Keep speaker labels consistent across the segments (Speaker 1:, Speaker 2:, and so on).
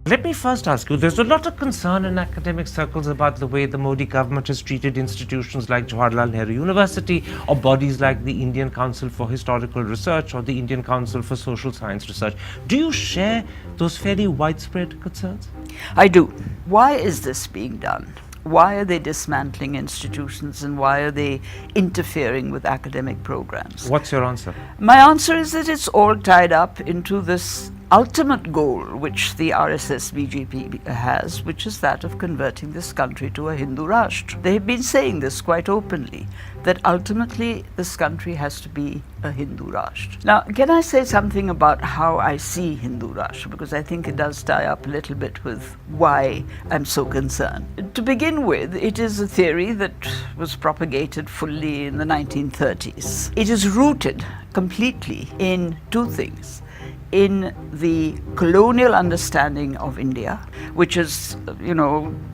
Speaker 1: Let me first ask you, there's a lot of concern in academic circles about the way the Modi government has treated institutions like Jawaharlal Nehru University or bodies like the Indian Council for Historical Research or the Indian Council for Social Science Research. Do you share those fairly widespread concerns?
Speaker 2: I do. Why is this being done? Why are they dismantling institutions and why are they interfering with academic programs?
Speaker 1: What's your answer?
Speaker 2: My answer is that it's all tied up into this ultimate goal which the RSS BJP has, which is that of converting this country to a Hindu Rashtra. They have been saying this quite openly, that ultimately this country has to be a Hindu Rashtra. Now, can I say something about how I see Hindu Rashtra? Because I think it does tie up a little bit with why I'm so concerned. To begin with, it is a theory that was propagated fully in the 1930s. It is rooted completely in two things. In the colonial understanding of India, which is,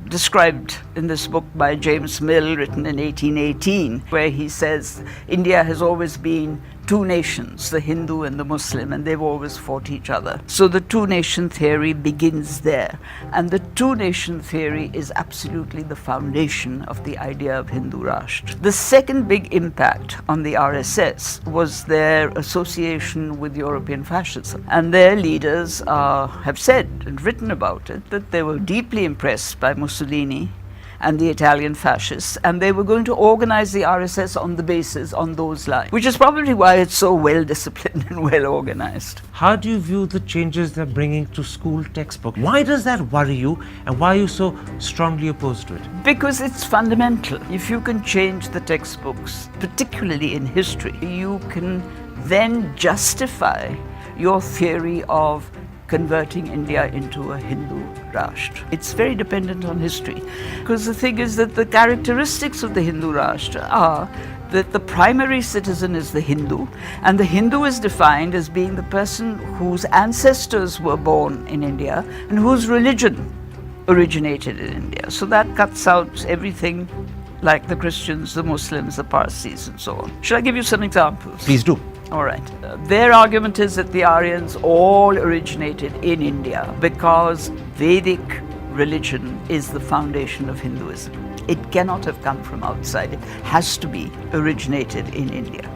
Speaker 2: described in this book by James Mill, written in 1818, where he says India has always been two nations, the Hindu and the Muslim, and they've always fought each other. So the two-nation theory begins there. And the two-nation theory is absolutely the foundation of the idea of Hindu Rashtra. The second big impact on the RSS was their association with European fascism. And their leaders have said and written about it that they were deeply impressed by Mussolini and the Italian fascists, and they were going to organize the RSS on those lines, which is probably why it's so well disciplined and well organized.
Speaker 1: How do you view the changes they're bringing to school textbooks? Why does that worry you, and why are you so strongly opposed to it?
Speaker 2: Because it's fundamental. If you can change the textbooks, particularly in history, you can then justify your theory of converting India into a Hindu Rashtra. It's very dependent on history, because the thing is that the characteristics of the Hindu Rashtra are that the primary citizen is the Hindu, and the Hindu is defined as being the person whose ancestors were born in India and whose religion originated in India. So that cuts out everything like the Christians, the Muslims, the Parsis, and so on. Should I give you some examples?
Speaker 1: Please do.
Speaker 2: All right. Their argument is that the Aryans all originated in India because Vedic religion is the foundation of Hinduism. It cannot have come from outside. It has to be originated in India.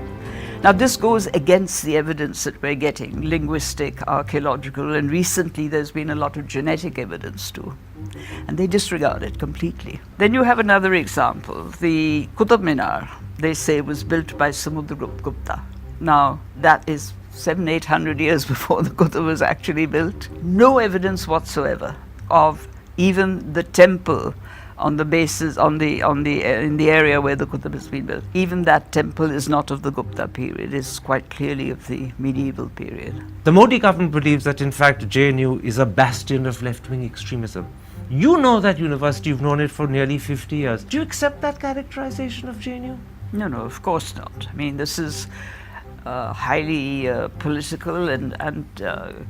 Speaker 2: Now, this goes against the evidence that we're getting, linguistic, archaeological, and recently there's been a lot of genetic evidence too. And they disregard it completely. Then you have another example. The Qutub Minar, they say, was built by Samudragupta. Now, that is 700-800 years before the Qutub was actually built. No evidence whatsoever of even the temple on the basis in the area where the Qutub has been built. Even that temple is not of the Gupta period. It's quite clearly of the medieval period.
Speaker 1: The Modi government believes that in fact JNU is a bastion of left-wing extremism. You know that university, you've known it for nearly 50 years. Do you accept that characterization of JNU?
Speaker 2: No, of course not. I mean, this is highly political and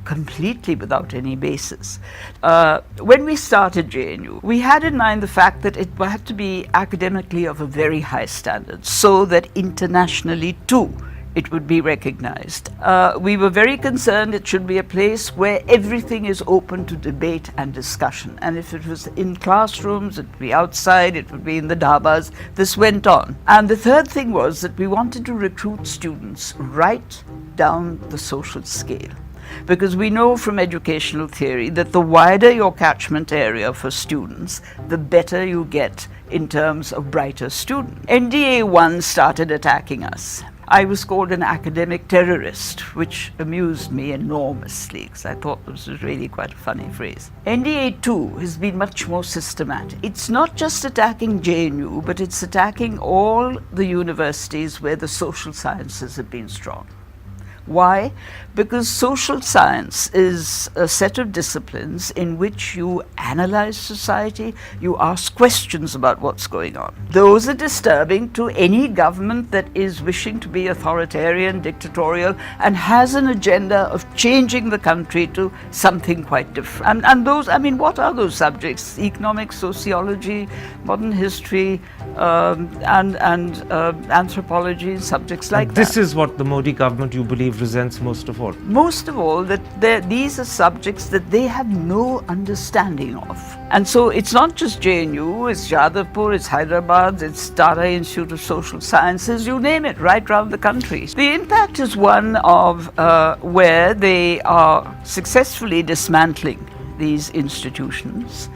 Speaker 2: completely without any basis. When we started JNU, we had in mind the fact that it had to be academically of a very high standard, so that internationally too it would be recognized. We were very concerned it should be a place where everything is open to debate and discussion. And if it was in classrooms, it would be outside, it would be in the dhabas. This went on. And the third thing was that we wanted to recruit students right down the social scale. Because we know from educational theory that the wider your catchment area for students, the better you get in terms of brighter students. NDA 1 started attacking us. I was called an academic terrorist, which amused me enormously, because I thought this was really quite a funny phrase. NDA 2 has been much more systematic. It's not just attacking JNU, but it's attacking all the universities where the social sciences have been strong. Why? Because social science is a set of disciplines in which you analyze society, you ask questions about what's going on. Those are disturbing to any government that is wishing to be authoritarian, dictatorial, and has an agenda of changing the country to something quite different. And those, I mean, what are those subjects? Economics, sociology, modern history, and anthropology, subjects like that.
Speaker 1: This is what the Modi government, you believe, resents most of all?
Speaker 2: Most of all, that these are subjects that they have no understanding of. And so it's not just JNU, it's Jadavpur, it's Hyderabad, it's Tata Institute of Social Sciences, you name it, right around the country. The impact is one of where they are successfully dismantling these institutions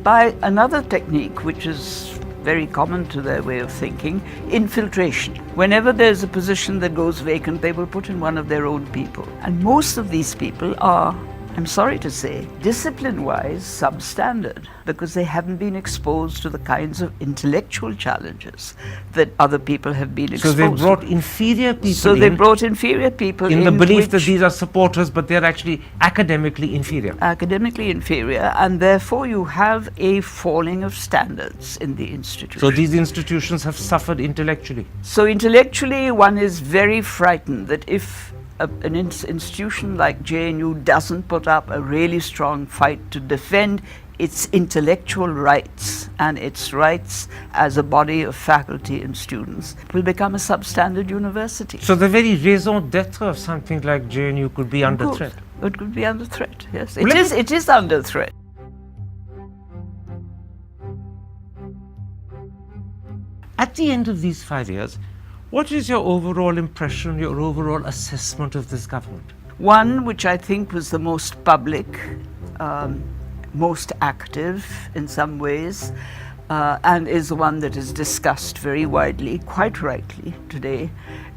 Speaker 2: by another technique which is very common to their way of thinking, infiltration. Whenever there's a position that goes vacant, they will put in one of their own people. And most of these people are, I'm sorry to say, discipline-wise substandard, because they haven't been exposed to the kinds of intellectual challenges that other people have been exposed to.
Speaker 1: So they brought inferior people
Speaker 2: So they brought inferior people
Speaker 1: in the belief that these are supporters, but they're actually academically inferior.
Speaker 2: Academically inferior, and therefore you have a falling of standards in the institution.
Speaker 1: So these institutions have suffered intellectually.
Speaker 2: So intellectually, one is very frightened that if an institution like JNU doesn't put up a really strong fight to defend its intellectual rights and its rights as a body of faculty and students, it will become a substandard university.
Speaker 1: So the very raison d'etre of something like JNU could be under threat.
Speaker 2: It could be under threat, yes. It is under threat.
Speaker 1: At the end of these 5 years, what is your overall impression, your overall assessment of this government?
Speaker 2: One which I think was the most public, most active in some ways, and is the one that is discussed very widely, quite rightly today,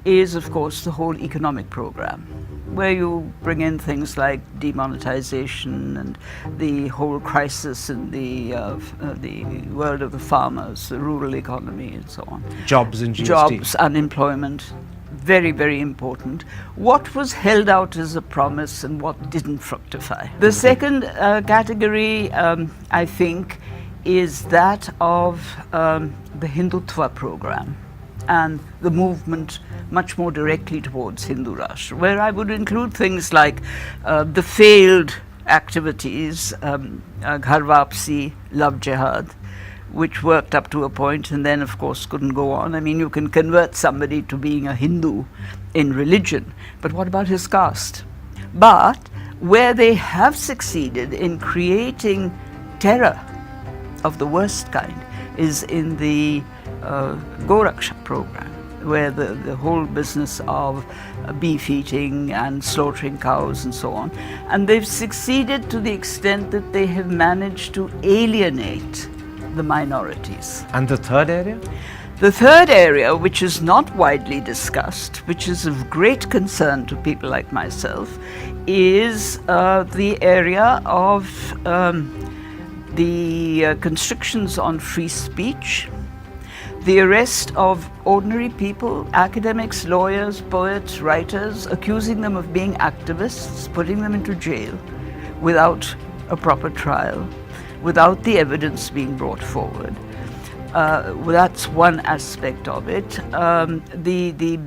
Speaker 2: is of course the whole economic program, where you bring in things like demonetization and the whole crisis in the world of the farmers, the rural economy and so on.
Speaker 1: Jobs and GST.
Speaker 2: Jobs, unemployment, very, very important. What was held out as a promise and what didn't fructify. The second category, I think, is that of the Hindutva program and the movement much more directly towards Hindu Rashtra, where I would include things like the failed activities, Ghar Wapsi, Love Jihad, which worked up to a point and then of course couldn't go on. I mean, you can convert somebody to being a Hindu in religion, but what about his caste? But where they have succeeded in creating terror of the worst kind is in the Goraksha program, where the whole business of beef eating and slaughtering cows and so on. And they've succeeded to the extent that they have managed to alienate the minorities.
Speaker 1: And the third area?
Speaker 2: The third area, which is not widely discussed, which is of great concern to people like myself, is the area of the constrictions on free speech, the arrest of ordinary people, academics, lawyers, poets, writers, accusing them of being activists, putting them into jail without a proper trial, without the evidence being brought forward. That's one aspect of it. The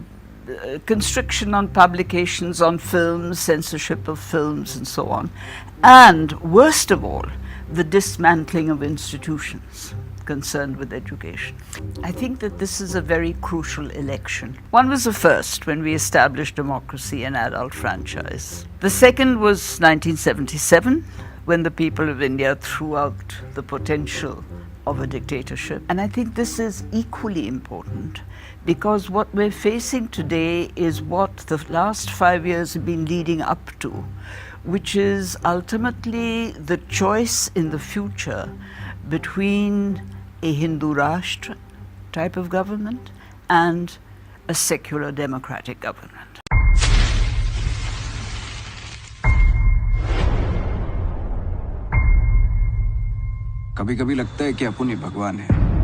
Speaker 2: constriction on publications, on films, censorship of films and so on. And worst of all, the dismantling of institutions concerned with education. I think that this is a very crucial election. One was the first, when we established democracy and adult franchise. The second was 1977, when the people of India threw out the potential of a dictatorship. And I think this is equally important, because what we're facing today is what the last 5 years have been leading up to, which is ultimately the choice in the future between a Hindu Rashtra type of government and a secular democratic government.
Speaker 3: कभी-कभी लगता है कि अपन ही भगवान है।